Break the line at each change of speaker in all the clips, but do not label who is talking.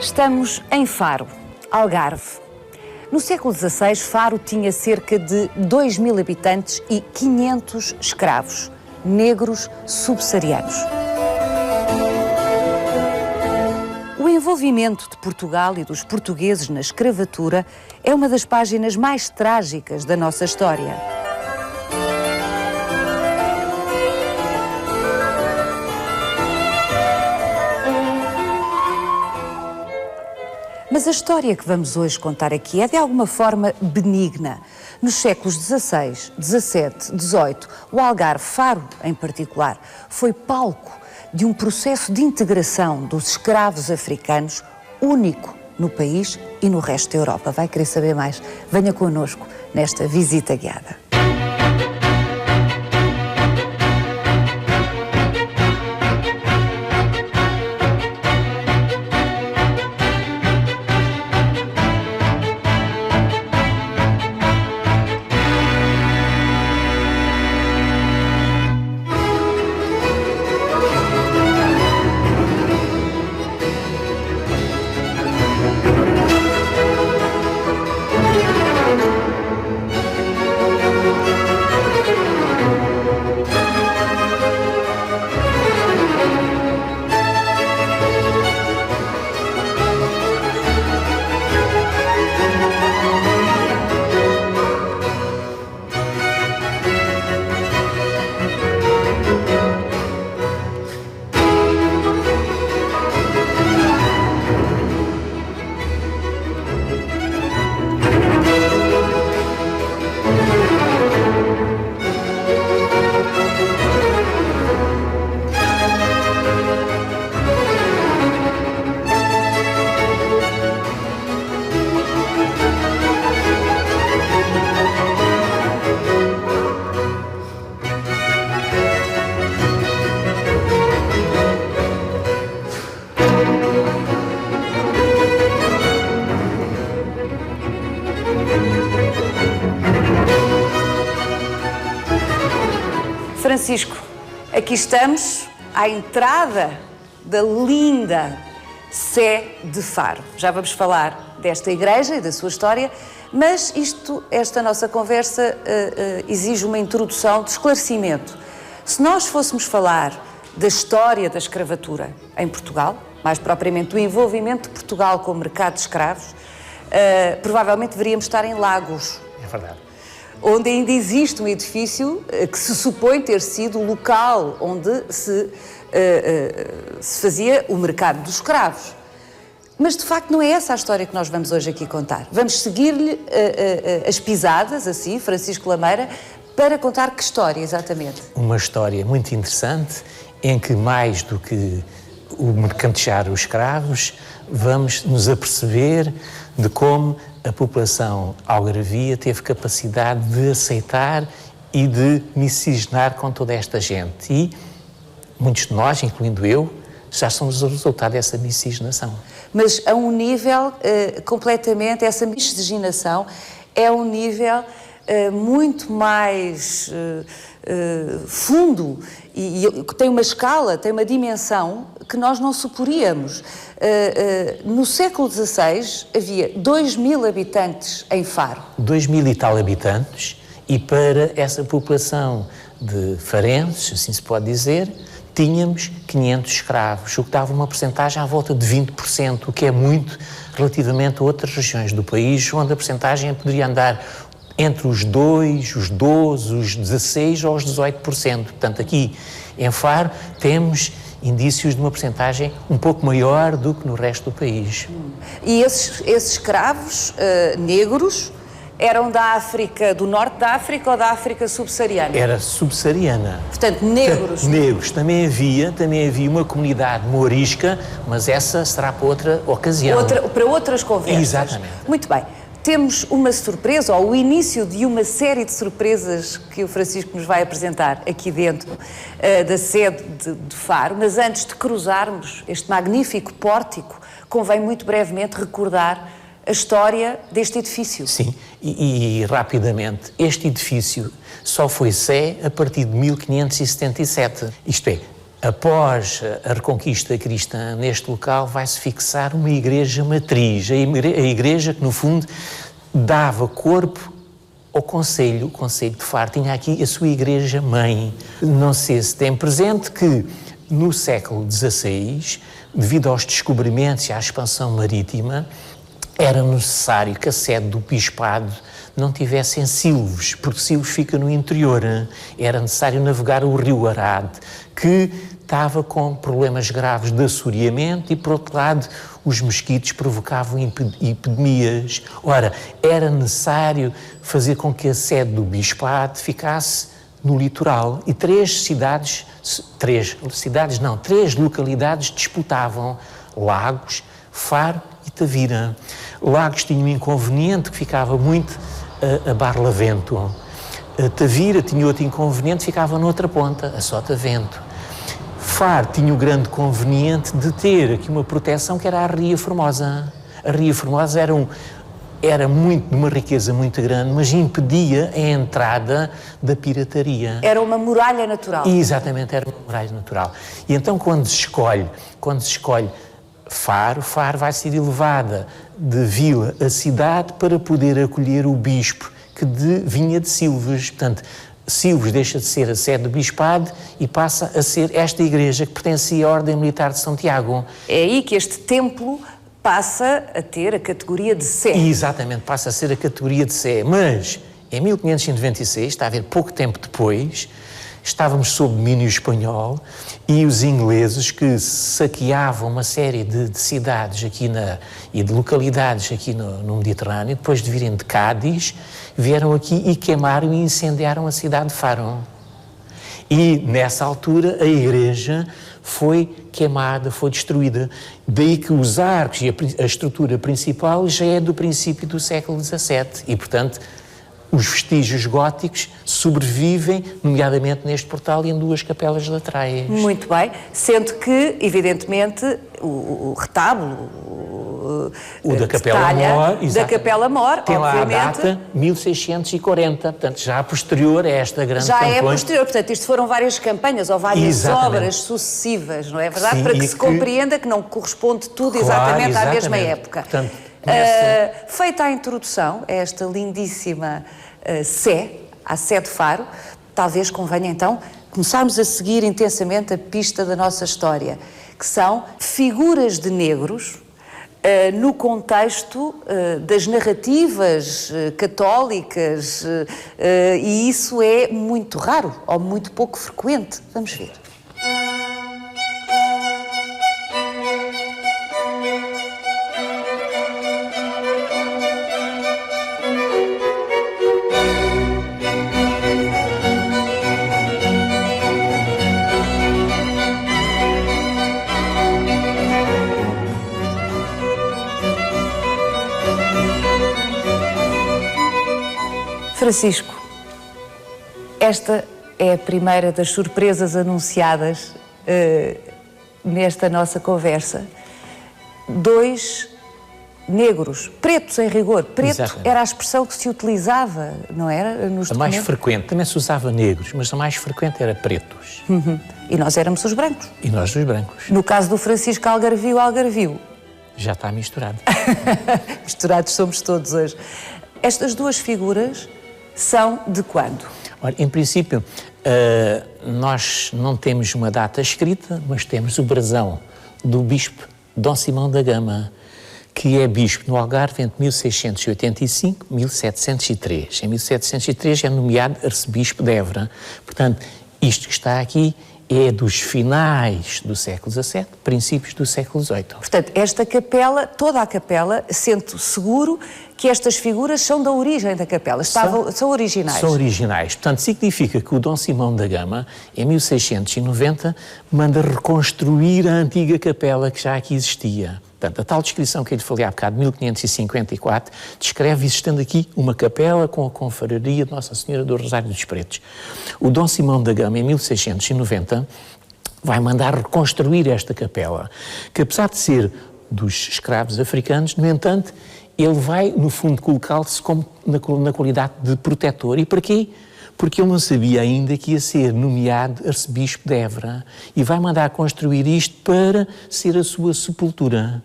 Estamos em Faro, Algarve. No século XVI, Faro tinha cerca de 2.000 habitantes e 500 escravos, negros subsaarianos. O envolvimento de Portugal e dos portugueses na escravatura é uma das páginas mais trágicas da nossa história. Mas a história que vamos hoje contar aqui é de alguma forma benigna. Nos séculos XVI, XVII, XVIII, o Algarve, Faro em particular, foi palco de um processo de integração dos escravos africanos único no país e no resto da Europa. Vai querer saber mais? Venha connosco nesta visita guiada. Francisco, aqui estamos à entrada da linda Sé de Faro. Já vamos falar desta igreja e da sua história, mas esta nossa conversa exige uma introdução de esclarecimento. Se nós fôssemos falar da história da escravatura em Portugal, mais propriamente do envolvimento de Portugal com o mercado de escravos, provavelmente deveríamos estar em Lagos.
É verdade.
Onde ainda existe um edifício que se supõe ter sido o local onde se fazia o mercado dos escravos. Mas, de facto, não é essa a história que nós vamos hoje aqui contar. Vamos seguir-lhe as pisadas, assim, Francisco Lameira, para contar que história, exatamente?
Uma história muito interessante, em que, mais do que o mercantejar os escravos, vamos nos aperceber de como a população algarvia teve capacidade de aceitar e de miscigenar com toda esta gente. E muitos de nós, incluindo eu, já somos o resultado dessa miscigenação.
Mas a um nível completamente, essa miscigenação é um nível muito mais fundo e tem uma escala, tem uma dimensão que nós não suporíamos. No século XVI havia 2.000 habitantes em Faro.
2.000 e tal habitantes, e para essa população de farenses, assim se pode dizer, tínhamos 500 escravos, o que dava uma percentagem à volta de 20%, o que é muito relativamente a outras regiões do país, onde a percentagem poderia andar entre os 2, os 12, os 16 ou os 18%. Portanto, aqui em Faro temos indícios de uma percentagem um pouco maior do que no resto do país.
E esses escravos negros eram da África, do norte da África ou da África subsaariana?
Era subsaariana.
Portanto, negros.
Negros. Também havia uma comunidade mourisca, mas essa será para outra ocasião.
Para outras conversas.
Exatamente.
Muito bem. Temos uma surpresa, ou o início de uma série de surpresas que o Francisco nos vai apresentar aqui dentro da sede de Faro, mas antes de cruzarmos este magnífico pórtico, convém muito brevemente recordar a história deste edifício.
Sim, e rapidamente, este edifício só foi Sé a partir de 1577. Isto é, Após a reconquista cristã neste local, vai-se fixar uma igreja matriz, a igreja que, no fundo, dava corpo ao Conselho, o Conselho de Faro. Tinha aqui a sua igreja-mãe. Não sei se tem presente que, no século XVI, devido aos descobrimentos e à expansão marítima, era necessário que a sede do bispado não tivesse em Silves, porque Silves fica no interior. Era necessário navegar o rio Arade, que estava com problemas graves de assoreamento e, por outro lado, os mosquitos provocavam epidemias. Ora, era necessário fazer com que a sede do bispado ficasse no litoral e três localidades disputavam: Lagos, Faro e Tavira. Lagos tinha um inconveniente que ficava muito a Barlavento. A Tavira tinha outro inconveniente, ficava noutra ponta, a Sotavento. Faro tinha o grande conveniente de ter aqui uma proteção que era a Ria Formosa. A Ria Formosa era de uma riqueza muito grande, mas impedia a entrada da pirataria.
Era uma muralha natural.
Exatamente, era uma muralha natural. E então quando se escolhe Faro vai ser elevada de vila a cidade para poder acolher o bispo que vinha de Silves. Portanto, Silves deixa de ser a sede do bispado e passa a ser esta igreja que pertencia à Ordem Militar de São Tiago.
É aí que este templo passa a ter a categoria de Sé.
Exatamente, passa a ser a categoria de Sé. Mas, em 1596, está a ver, pouco tempo depois, estávamos sob domínio espanhol e os ingleses, que saqueavam uma série de cidades aqui e de localidades aqui no Mediterrâneo, depois de virem de Cádiz, vieram aqui e queimaram e incendiaram a cidade de Faro. E, nessa altura, a igreja foi queimada, foi destruída. Daí que os arcos e a estrutura principal já é do princípio do século XVII e, portanto, os vestígios góticos sobrevivem, nomeadamente neste portal e em duas capelas laterais.
Muito bem, sendo que, evidentemente, o retábulo,
o da Capela Mor,
da Capela Mor,
tem lá
obviamente,
a data 1640, portanto já posterior a esta grande campanha.
Já é posterior, portanto isto foram várias campanhas ou várias
Exatamente.
Obras sucessivas, não é verdade?
Sim,
para que se compreenda que não corresponde tudo exatamente à mesma época.
Portanto,
feita a introdução a esta lindíssima Sé, à Sé de Faro, talvez convenha então começarmos a seguir intensamente a pista da nossa história, que são figuras de negros no contexto das narrativas católicas, e isso é muito raro ou muito pouco frequente. Vamos ver. Francisco, esta é a primeira das surpresas anunciadas nesta nossa conversa. 2 negros, pretos em rigor. Preto
Exatamente.
Era a expressão que se utilizava, não era? Nos
a mais
documentos?
frequente, também se usava negros, mas a mais frequente era pretos.
E nós éramos os brancos.
E nós os brancos.
No caso do Francisco Algarvio.
Já está misturado.
Misturados somos todos hoje. Estas 2 figuras são de quando?
Ora, em princípio, nós não temos uma data escrita, mas temos o brasão do bispo Dom Simão da Gama, que é bispo no Algarve entre 1685 e 1703. Em 1703 é nomeado arcebispo de Évora. Portanto, isto que está aqui é dos finais do século XVII, princípios do século XVIII.
Portanto, esta capela, toda a capela, sente seguro que estas figuras são da origem da capela, são originais.
São originais. Portanto, significa que o Dom Simão da Gama, em 1690, manda reconstruir a antiga capela que já aqui existia. Portanto, a tal descrição que eu lhe falei há bocado, 1554, descreve existindo aqui uma capela com a confraria de Nossa Senhora do Rosário dos Pretos. O Dom Simão da Gama, em 1690, vai mandar reconstruir esta capela, que apesar de ser dos escravos africanos, no entanto, ele vai, no fundo, colocá-se na qualidade de protetor. E para quê? porque ele não sabia ainda que ia ser nomeado arcebispo de Évora e vai mandar construir isto para ser a sua sepultura.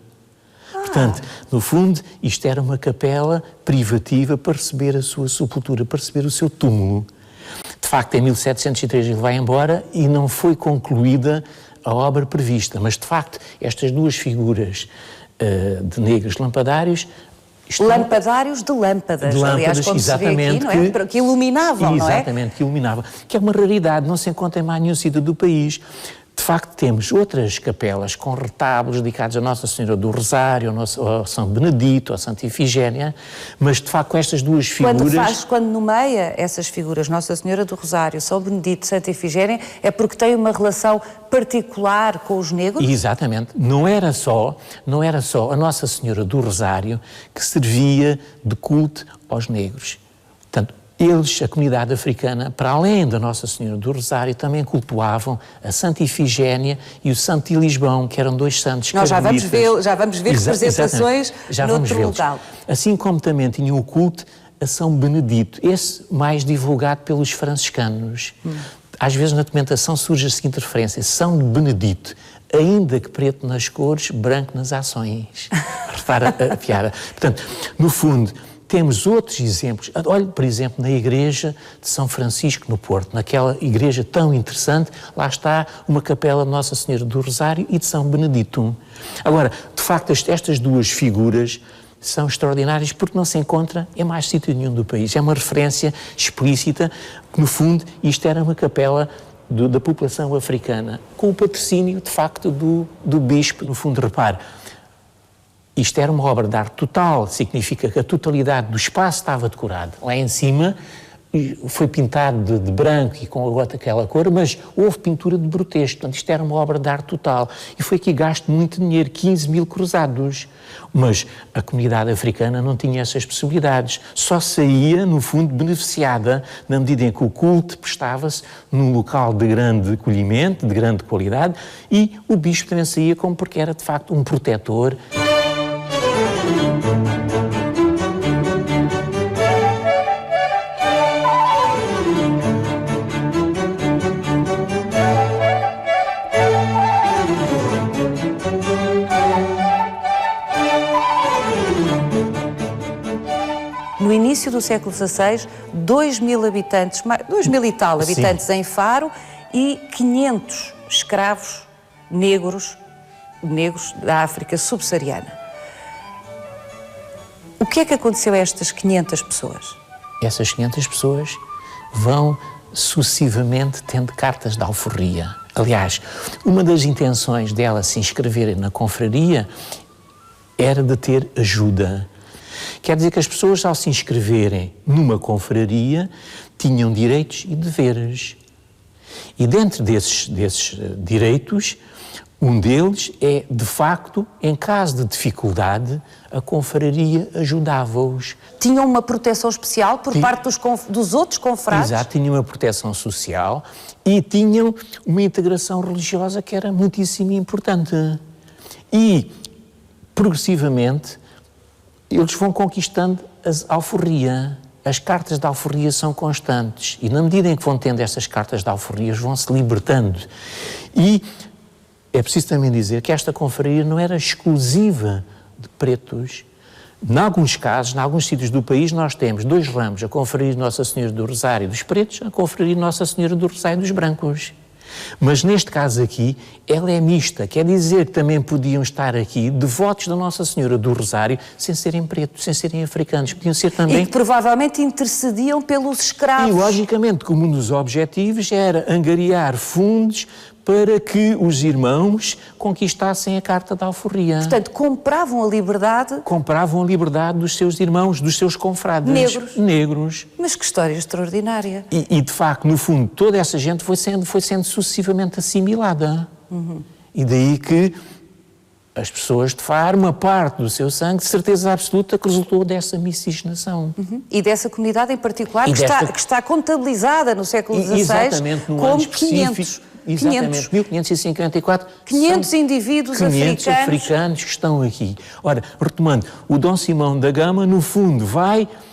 Portanto, no fundo, isto era uma capela privativa para receber a sua sepultura, para receber o seu túmulo. De facto, em 1703 ele vai embora e não foi concluída a obra prevista, mas de facto estas duas figuras de negros lampadários...
Lampadários de lâmpadas, aliás, como se vê aqui, não é? Que iluminavam, não é?
Exatamente, que iluminavam. Que é uma raridade, não se encontra em mais nenhum sítio do país. De facto, temos outras capelas com retábulos dedicados a Nossa Senhora do Rosário, ao São Benedito, a Santa Ifigénia, mas de facto estas duas figuras...
Quando nomeia essas figuras, Nossa Senhora do Rosário, São Benedito, Santa Ifigénia, é porque tem uma relação particular com os negros?
Exatamente. Não era só a Nossa Senhora do Rosário que servia de culto aos negros. Portanto, eles, a comunidade africana, para além da Nossa Senhora do Rosário, também cultuavam a Santa Ifigénia e o Santo Ilisbão, que eram dois santos
carmelitas. Nós já vamos ver representações noutro local.
Assim como também tinham o culto a São Benedito, esse mais divulgado pelos franciscanos. Às vezes na documentação surge a seguinte referência: São Benedito, ainda que preto nas cores, branco nas ações. Repara a piada. Portanto, no fundo, temos outros exemplos. Olhe, por exemplo, na igreja de São Francisco no Porto, naquela igreja tão interessante, lá está uma capela de Nossa Senhora do Rosário e de São Benedito. Agora, de facto, estas duas figuras são extraordinárias porque não se encontra em mais sítio nenhum do país. É uma referência explícita que, no fundo, isto era uma capela da população africana, com o patrocínio, de facto, do bispo. No fundo, repare, isto era uma obra de arte total, significa que a totalidade do espaço estava decorado. Lá em cima foi pintado de branco e com aquela cor, mas houve pintura de grotesco. Portanto, isto era uma obra de arte total. E foi aqui gasto muito dinheiro, 15 mil cruzados. Mas a comunidade africana não tinha essas possibilidades. Só saía, no fundo, beneficiada na medida em que o culto prestava-se num local de grande acolhimento, de grande qualidade, e o bispo também saía como porque era, de facto, um protetor.
No início do século XVI, 2.000 habitantes, 2.000 e tal habitantes em Faro e 500 escravos negros da África subsaariana. O que é que aconteceu a estas 500 pessoas?
Essas 500 pessoas vão sucessivamente tendo cartas de alforria. Aliás, uma das intenções delas se inscreverem na confraria era de ter ajuda. Quer dizer que as pessoas, ao se inscreverem numa confraria, tinham direitos e deveres. E dentro desses direitos, um deles é, de facto, em caso de dificuldade, a confraria ajudava-os.
Tinham uma proteção especial por parte dos outros confrades?
Exato, tinham uma proteção social e tinham uma integração religiosa que era muitíssimo importante. E, progressivamente, eles vão conquistando a alforria. As cartas de alforria são constantes e, na medida em que vão tendo essas cartas de alforria, vão se libertando. E é preciso também dizer que esta confraria não era exclusiva de pretos. Em alguns casos, em alguns sítios do país, nós temos dois ramos: a confraria de Nossa Senhora do Rosário dos pretos, a confraria de Nossa Senhora do Rosário dos brancos. Mas neste caso aqui, ela é mista, quer dizer que também podiam estar aqui devotos da Nossa Senhora do Rosário sem serem pretos, sem serem africanos, podiam ser também...
E que provavelmente intercediam pelos escravos.
E logicamente que um dos objetivos era angariar fundos para que os irmãos conquistassem a carta da alforria.
Portanto, compravam a liberdade...
Compravam a liberdade dos seus irmãos, dos seus confrades. Negros.
Mas que história extraordinária.
E de facto, no fundo, toda essa gente foi sendo sucessivamente assimilada. E daí que as pessoas de Faro, uma parte do seu sangue, de certeza absoluta, que resultou dessa miscigenação.
E dessa comunidade em particular, que está contabilizada no século XVI
exatamente, num ano específico, Exatamente, 1554.
500 indivíduos
500 africanos que estão aqui. Ora, retomando, o Dom Simão da Gama, no fundo,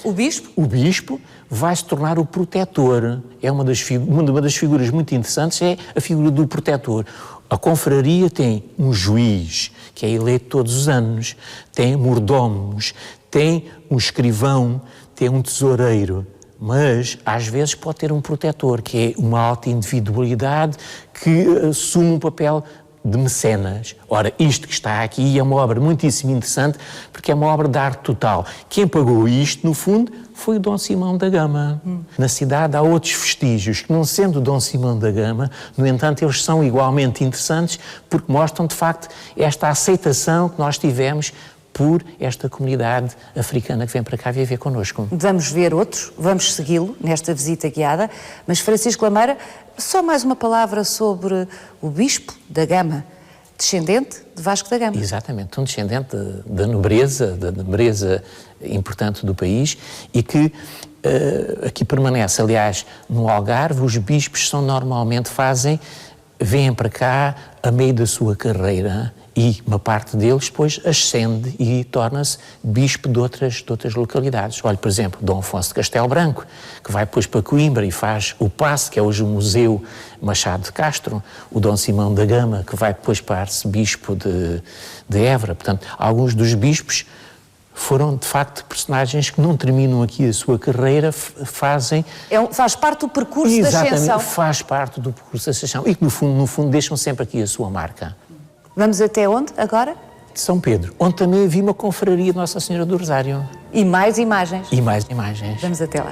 O bispo?
O bispo vai se tornar o protetor. É uma das figuras muito interessantes, é a figura do protetor. A confraria tem um juiz, que é eleito todos os anos, tem mordomos, tem um escrivão, tem um tesoureiro, mas às vezes pode ter um protetor, que é uma alta individualidade que assume um papel de mecenas. Ora, isto que está aqui é uma obra muitíssimo interessante, porque é uma obra de arte total. Quem pagou isto, no fundo, foi o Dom Simão da Gama. Na cidade há outros vestígios, que não sendo o Dom Simão da Gama, no entanto, eles são igualmente interessantes, porque mostram, de facto, esta aceitação que nós tivemos por esta comunidade africana que vem para cá viver connosco.
Vamos ver outros, vamos segui-lo nesta visita guiada, mas Francisco Lameira, só mais uma palavra sobre o Bispo da Gama, descendente de Vasco da Gama.
Exatamente, um descendente da nobreza importante do país e que aqui permanece. Aliás, no Algarve, os bispos vêm para cá a meio da sua carreira e uma parte deles depois ascende e torna-se bispo de outras localidades. Olha, por exemplo, Dom Afonso de Castelo Branco, que vai depois para Coimbra e faz o passe, que é hoje o Museu Machado de Castro, o Dom Simão da Gama, que vai depois para arcebispo de Évora. Portanto, alguns dos bispos foram, de facto, personagens que não terminam aqui a sua carreira, faz
parte do percurso da ascensão.
Exatamente, faz parte do percurso da ascensão e que, no fundo, deixam sempre aqui a sua marca.
Vamos até onde, agora?
São Pedro, onde também havia uma confraria de Nossa Senhora do Rosário.
E mais imagens.
E mais imagens.
Vamos até lá.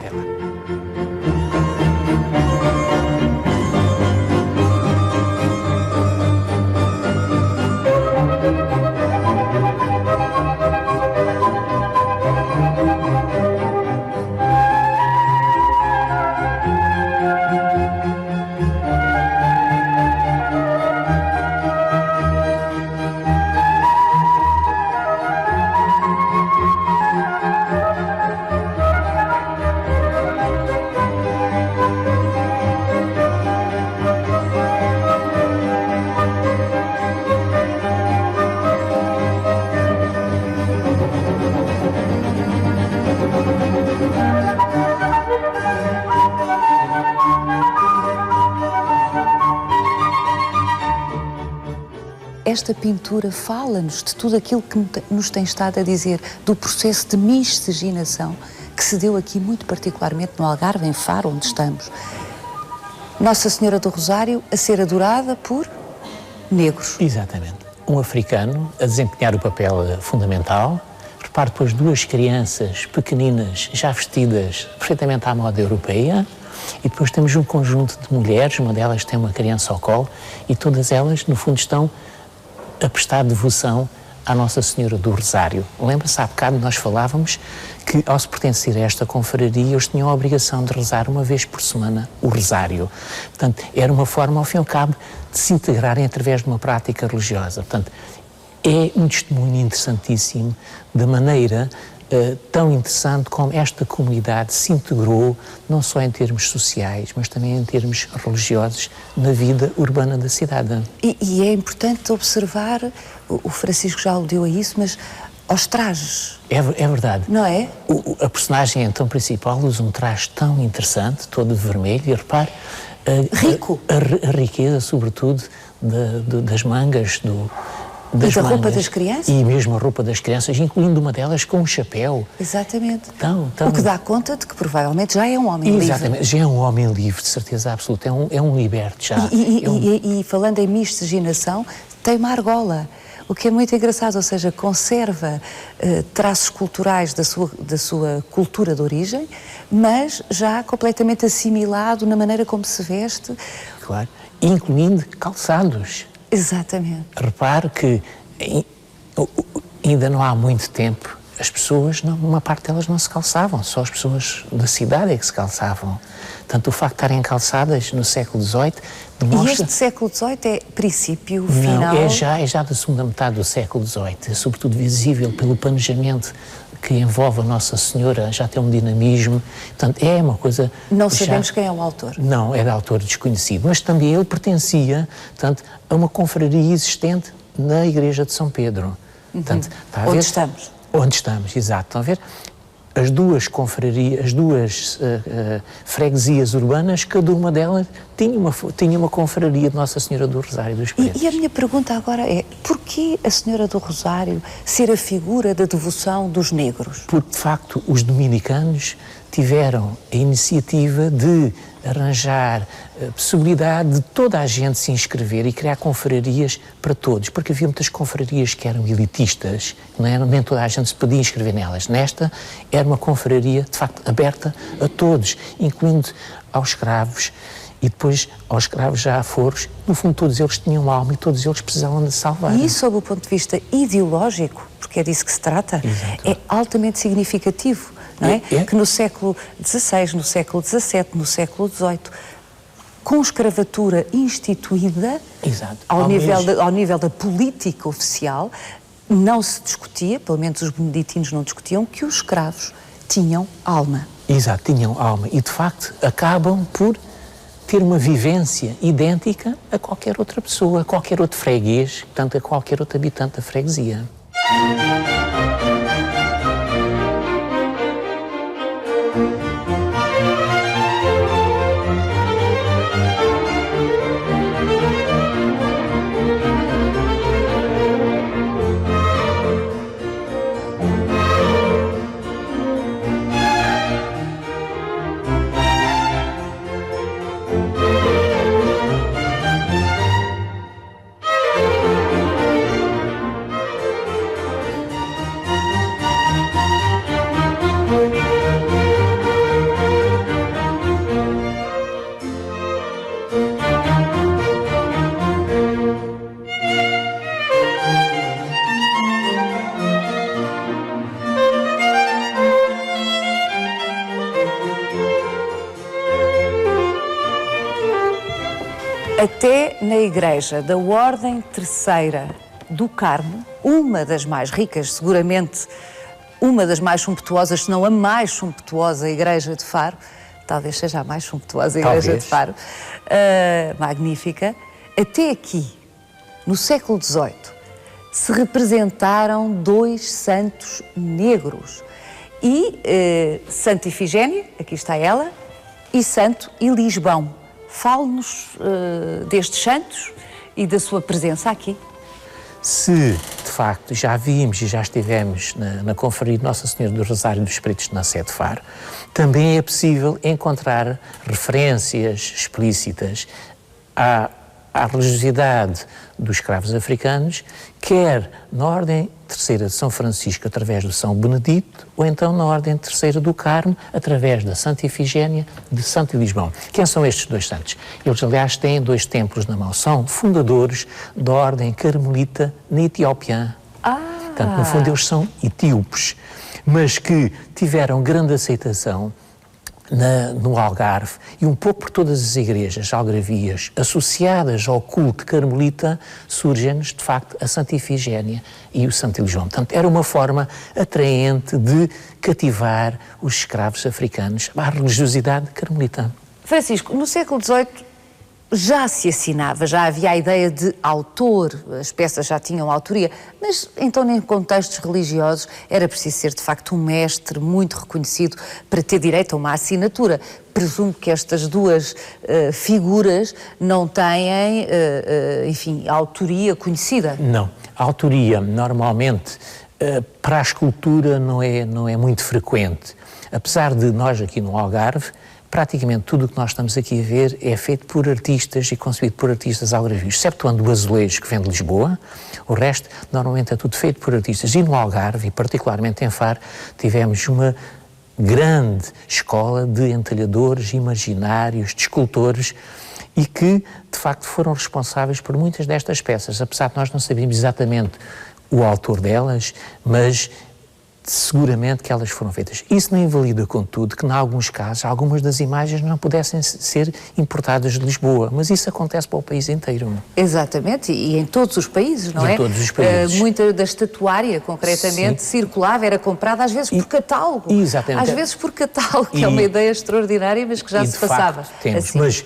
Esta pintura fala-nos de tudo aquilo que nos tem estado a dizer, do processo de miscigenação que se deu aqui muito particularmente no Algarve, em Faro, onde estamos. Nossa Senhora do Rosário a ser adorada por negros.
Exatamente. Um africano a desempenhar o papel fundamental. Repare depois duas crianças pequeninas já vestidas perfeitamente à moda europeia. E depois temos um conjunto de mulheres, uma delas tem uma criança ao colo e todas elas, no fundo, estão a prestar devoção à Nossa Senhora do Rosário. Lembra-se, há bocado nós falávamos que, ao se pertencer a esta confraria, eles tinham a obrigação de rezar uma vez por semana o Rosário. Portanto, era uma forma, ao fim e ao cabo, de se integrarem através de uma prática religiosa. Portanto, é um testemunho interessantíssimo da maneira tão interessante como esta comunidade se integrou, não só em termos sociais, mas também em termos religiosos, na vida urbana da cidade.
E é importante observar, o Francisco já aludiu a isso, mas aos trajes.
É verdade.
Não é?
A personagem, então, principal usa um traje tão interessante, todo de vermelho, e repare...
Rico.
A riqueza, sobretudo, das mangas,
da roupa das crianças?
E mesmo a roupa das crianças, incluindo uma delas com um chapéu.
Exatamente.
O
que dá conta de que provavelmente já é um homem livre.
Exatamente, já é um homem livre, de certeza absoluta, é um liberto já.
E falando em miscigenação, tem uma argola, o que é muito engraçado, ou seja, conserva traços culturais da sua cultura de origem, mas já completamente assimilado na maneira como se veste.
Claro, incluindo calçados.
Exatamente.
Repare que ainda não há muito tempo as pessoas, uma parte delas não se calçavam, só as pessoas da cidade é que se calçavam. Portanto, o facto de estarem calçadas no século XVIII demonstra...
E este século XVIII é princípio, final?
Não, é já da segunda metade do século XVIII, é sobretudo visível pelo planejamento que envolve a Nossa Senhora, já tem um dinamismo. Portanto, é uma coisa...
Não sabemos quem é o autor.
Não, é de autor desconhecido, mas também ele pertencia, portanto, a uma confraria existente na Igreja de São Pedro. Portanto, está a ver?
Onde estamos.
Onde estamos, exato. Estão a ver? As duas confrarias, as duas freguesias urbanas, cada uma delas tinha uma confraria de Nossa Senhora do Rosário dos Pretos.
E a minha pergunta agora é, porquê a Senhora do Rosário ser a figura da devoção dos negros?
Porque, de facto, os dominicanos tiveram a iniciativa de arranjar a possibilidade de toda a gente se inscrever e criar confrarias para todos, porque havia muitas confrarias que eram elitistas, não era? Nem toda a gente se podia inscrever nelas. Nesta era uma confraria, de facto, aberta a todos, incluindo aos escravos e depois aos escravos já aforos. No fundo, todos eles tinham alma e todos eles precisavam de salvar.
E isso, sob o ponto de vista ideológico, porque é disso que se trata,
Exato.
é altamente significativo. Não é? Que no século XVI, no século XVII, no século XVIII, com escravatura instituída,
Exato.
ao nível da política oficial, não se discutia, pelo menos os beneditinos não discutiam, que os escravos tinham alma.
Exato, tinham alma e, de facto, acabam por ter uma vivência idêntica a qualquer outra pessoa, a qualquer outro freguês, portanto, a qualquer outro habitante da freguesia.
Até na igreja da Ordem Terceira do Carmo, uma das mais ricas, seguramente uma das mais sumptuosas, se não a mais sumptuosa igreja de Faro, talvez seja a mais sumptuosa igreja de Faro, magnífica, até aqui, no século XVIII, se representaram dois santos negros. E Santa Ifigénia, aqui está ela, e Santo Elisbão. Fale-nos destes santos e da sua presença aqui.
Se, de facto, já vimos e já estivemos na confraria de Nossa Senhora do Rosário dos Pretos na sede de Faro, também é possível encontrar referências explícitas à religiosidade dos escravos africanos, quer na Ordem Terceira de São Francisco, através do São Benedito, ou então na Ordem Terceira do Carmo, através da Santa Ifigénia de Santo Elisbão. Quem são estes dois santos? Eles, aliás, têm dois templos na mão. São fundadores da Ordem Carmelita na Etiópia. Portanto, no fundo, eles são etíopes, mas que tiveram grande aceitação no Algarve e um pouco por todas as igrejas algarvias associadas ao culto carmelita, surgem-nos, de facto, a Santa Ifigénia e o Santo Elisbão. Portanto, era uma forma atraente de cativar os escravos africanos à religiosidade carmelita.
Francisco, no século XVIII já se assinava, já havia a ideia de autor, as peças já tinham autoria, mas então em contextos religiosos era preciso ser de facto um mestre muito reconhecido para ter direito a uma assinatura. Presumo que estas duas figuras não têm, enfim, autoria conhecida.
Não, a autoria normalmente para a escultura não é muito frequente, apesar de nós aqui no Algarve praticamente tudo o que nós estamos aqui a ver é feito por artistas e concebido por artistas algarvios, exceptuando o azulejo que vem de Lisboa, o resto normalmente é tudo feito por artistas. E no Algarve, e particularmente em Faro, tivemos uma grande escola de entalhadores, imaginários, de escultores, e que, de facto, foram responsáveis por muitas destas peças, apesar de nós não sabermos exatamente o autor delas, mas seguramente que elas foram feitas. Isso não invalida, contudo, que, em alguns casos, algumas das imagens não pudessem ser importadas de Lisboa, mas isso acontece para o país inteiro.
Exatamente, e em todos os países, não é?
Em todos os países.
Muita da estatuária, concretamente, circulava, era comprada, às vezes por catálogo.
Exatamente.
Às vezes por catálogo, que é uma ideia extraordinária, mas que já se passava.
Facto, temos,
assim.
Mas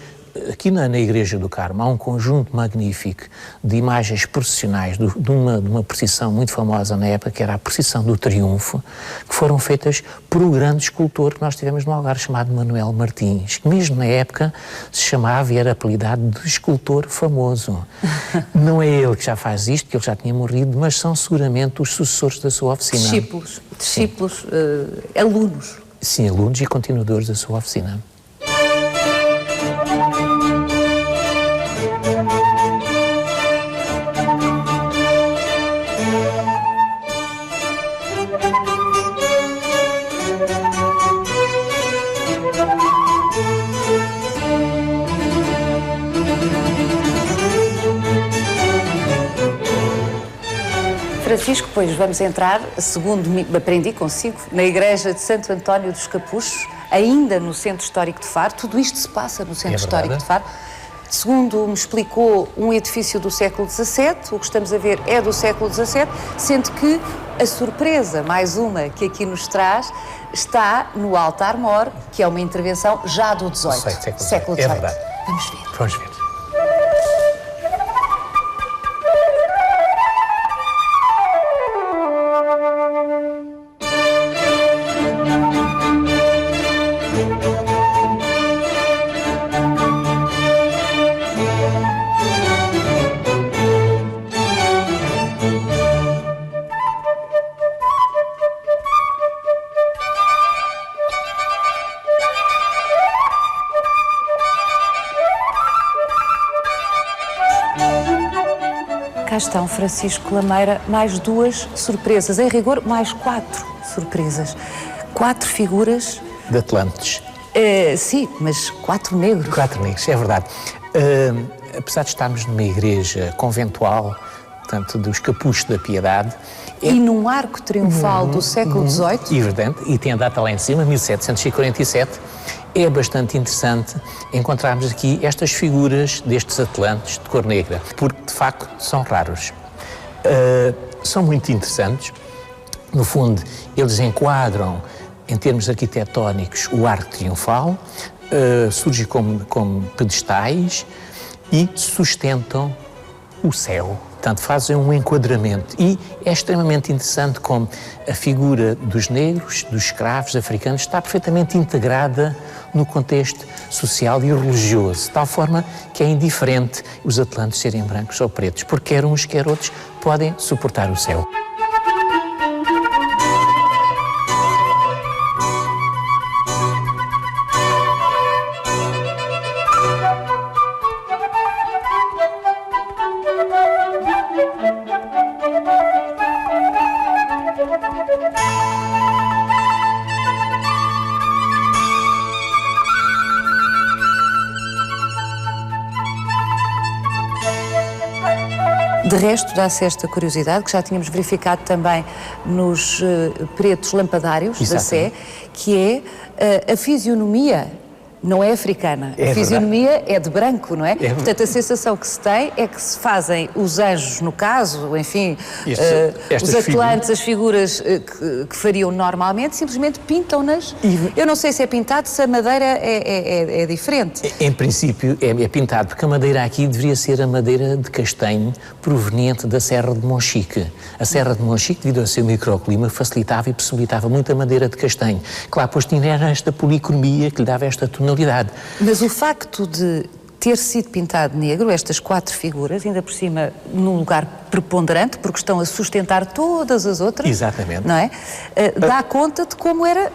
aqui na Igreja do Carmo há um conjunto magnífico de imagens processionais de uma procissão muito famosa na época, que era a procissão do Triunfo, que foram feitas por um grande escultor que nós tivemos no Algarve, chamado Manuel Martins, que mesmo na época se chamava e era apelidado de escultor famoso. Não é ele que já faz isto, que ele já tinha morrido, mas são seguramente os sucessores da sua oficina.
Discípulos, alunos.
Sim, alunos e continuadores da sua oficina.
Francisco, pois vamos entrar, segundo aprendi consigo, na igreja de Santo António dos Capuchos, ainda no Centro Histórico de Faro. Tudo isto se passa no Centro Histórico de Faro. Segundo me explicou, um edifício do século XVII, o que estamos a ver é do século XVII, sendo que a surpresa, mais uma que aqui nos traz, está no altar-mor, que é uma intervenção já do XVIII. Século XVIII.
É verdade.
Vamos ver.
Vamos ver.
Cá estão, Francisco Lameira, mais 2 surpresas. Em rigor, mais 4 surpresas. 4 figuras...
De Atlantes.
Sim, mas 4 negros.
4 negros, é verdade. Apesar de estarmos numa igreja conventual, portanto, dos Capuchos da Piedade...
E num arco triunfal do século XVIII...
Evidente, e tem a data lá em cima, 1747... É bastante interessante encontrarmos aqui estas figuras destes atlantes de cor negra, porque de facto são raros. São muito interessantes. No fundo, eles enquadram, em termos arquitetónicos, o arco triunfal, surgem como pedestais e sustentam o céu. Portanto, fazem um enquadramento e é extremamente interessante como a figura dos negros, dos escravos africanos, está perfeitamente integrada no contexto social e religioso, de tal forma que é indiferente os atlantes serem brancos ou pretos, porque quer uns, quer outros podem suportar o céu.
De resto, dá-se esta curiosidade, que já tínhamos verificado também nos pretos lampadários da Sé, que é a fisionomia não é africana. A fisionomia é de branco, não é? Portanto, a sensação que se tem é que se fazem os anjos, no caso, enfim, os atlantes, as figuras que fariam normalmente, simplesmente pintam-nas. Eu não sei se é pintado, se a madeira é diferente.
Em princípio é pintado, porque a madeira aqui deveria ser a madeira de castanho proveniente da Serra de Monchique. A Serra de Monchique, devido ao seu microclima, facilitava e possibilitava muito a madeira de castanho. Claro, pois tinha esta policromia que lhe dava esta tonalidade.
Mas o facto de ter sido pintado negro, estas 4 figuras, ainda por cima num lugar preponderante, porque estão a sustentar todas as outras.
Exatamente.
Não é? Dá conta de como era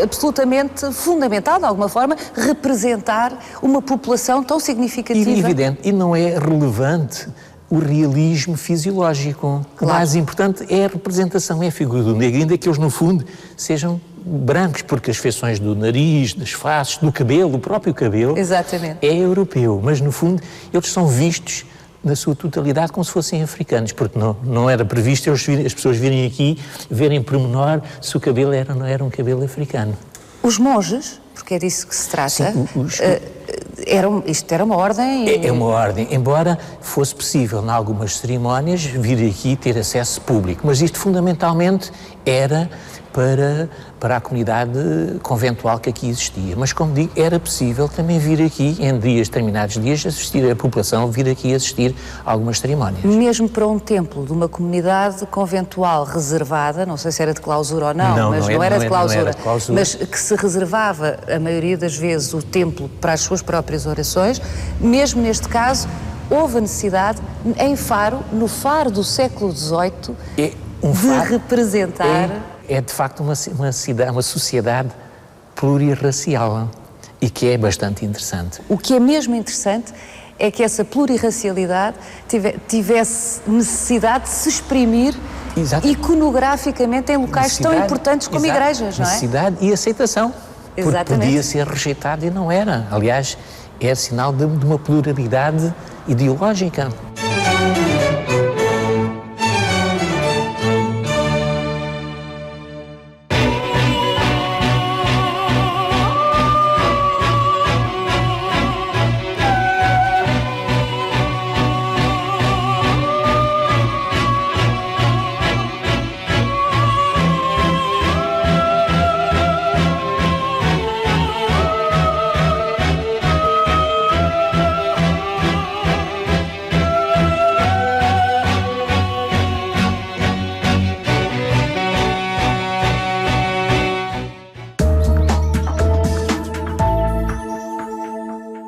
absolutamente fundamental, de alguma forma, representar uma população tão significativa.
Evidente, e não é relevante o realismo fisiológico.
Claro.
O mais importante é a representação, é a figura do negro, ainda que eles, no fundo, sejam brancos, porque as feições do nariz, das faces, do cabelo, o próprio cabelo,
exatamente,
é europeu, mas no fundo eles são vistos na sua totalidade como se fossem africanos, porque não era previsto as pessoas virem aqui, verem por menor se o cabelo era ou não era um cabelo africano.
Os monges, porque é disso que se trata,
Sim,
isto era uma ordem...
É uma ordem, embora fosse possível, em algumas cerimónias, vir aqui e ter acesso público, mas isto fundamentalmente era para a comunidade conventual que aqui existia. Mas, como digo, era possível também vir aqui, em determinados dias, assistir a população, vir aqui assistir a algumas cerimónias.
Mesmo para um templo de uma comunidade conventual reservada, não sei se era de clausura ou não, mas não era de clausura, mas que se reservava, a maioria das vezes, o templo para as suas próprias orações, mesmo neste caso, houve a necessidade, em Faro, no Faro do século XVIII, de representar...
É de facto uma sociedade plurirracial e que é bastante interessante.
O que é mesmo interessante é que essa plurirracialidade tivesse necessidade de se exprimir iconograficamente em locais tão importantes como igrejas, não é?
Necessidade e aceitação.
Exatamente.
Porque podia ser rejeitado e não era. Aliás, é sinal de uma pluralidade ideológica.